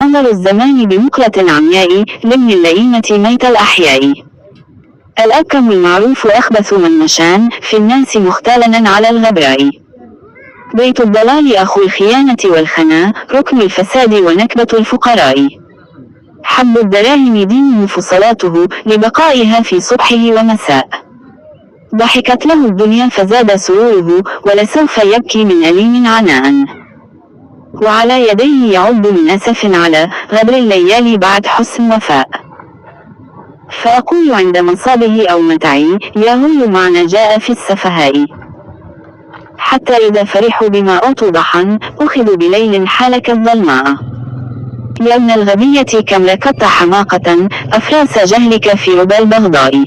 نظر الزمان بمقلة عمياء لابن اللئيمة ميت الأحياء. الأبكم المعروف أخبث من مشان في الناس مختالا على الغبراء. بيت الضلال أخو الخيانة والخنا، ركن الفساد ونكبة الفقراء. حب الدراهم دينه فصلاته، لبقائها في صبحه ومساء. ضحكت له الدنيا فزاد سروره، ولسوف يبكي من أليم عناء. وعلى يديه يعض من أسف على غدر الليالي بعد حسن وفاء. فأقول عند مصابه أو متعي، يا هو معنى جاء في السفهاء. حتى إذا فرحوا بما أوتوا ضحا، أخذوا بليل حالك الظلماء. يا ابن الغبية كم لكت حماقة، أفراس جهلك في ربى البغضاء.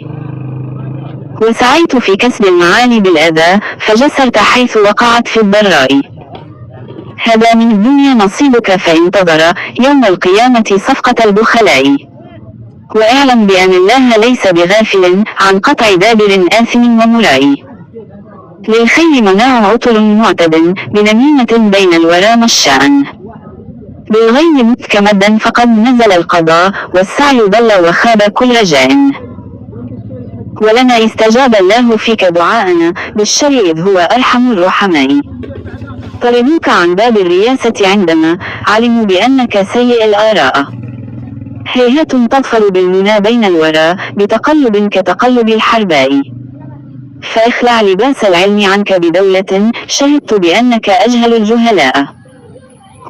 وسعيت في كسب المعالي بالأذى، فجسرت حيث وقعت في الضراء. هذا من الدنيا نصيبك فانتظر يوم القيامة صفقة البخلاء. واعلم بأن الله ليس بغافل عن قطع دابر آثم ومراء. للخير مناع عطل معتد، بنميمة بين الورى مشاء. بالغيب مت كمدا فقد نزل القضاء، والسعي ضل وخاب كل رجاء. ولنا استجاب الله فيك دعاءنا، بالشر إذ هو أرحم الرحماء. طردوك عن باب الرياسة عندما علموا بأنك سيء الآراء. هيهات تظفر بالمنى بين الورى، بتقلب كتقلب الحرباء. فاخلع لباس العلم عنك بدولة، شهدت بأنك أجهل الجهلاء.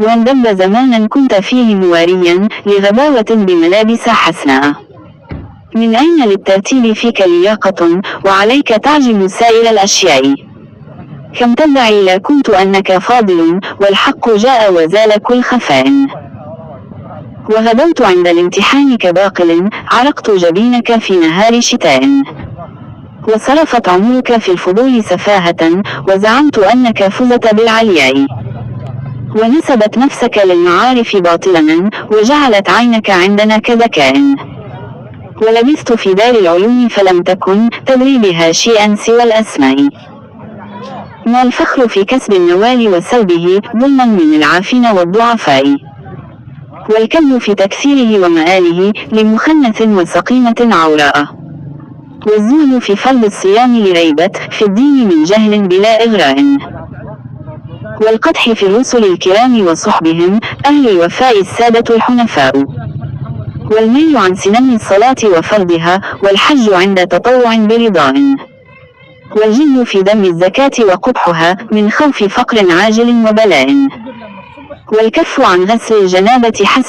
واندب زمانا كنت فيه مواريا، لغباوة بملابس حسناء. من أين للترتيب فيك لياقة، وعليك تعجم سائر الأشياء. كم تدعي لا كنت أنك فاضل، والحق جاء وزال كل خفاء. وغدوت عند الامتحان كباقل، عرقت جبينك في نهار شتاء. وصرفت عمرك في الفضول سفاهة، وزعمت أنك فزت بالعلياء. ونسبت نفسك للمعارف باطلا، وجعلت عينك عندنا كذكاء. ولبثت في دار العلوم فلم تكن تدري بها شيئا سوى الأسماء. ما الفخر في كسب النوال وسلبه، ظلما من العافين والضعفاء. والكذب في تكسيره ومآله، لمخنث وسقيمة عوراء. والزهد في فرض الصيام لريبة في الدين من جهل بلا إغراء. والقدح في الرسل الكرام وصحبهم، أهل الوفاء السادة الحنفاء. والميل عن سنن الصلاة وفرضها، والحج عند تطوع برضاء. والجد في دم الزكاة وقبحها، من خوف فقر عاجل وبلاء. والكف عن غسل الجنابة حسب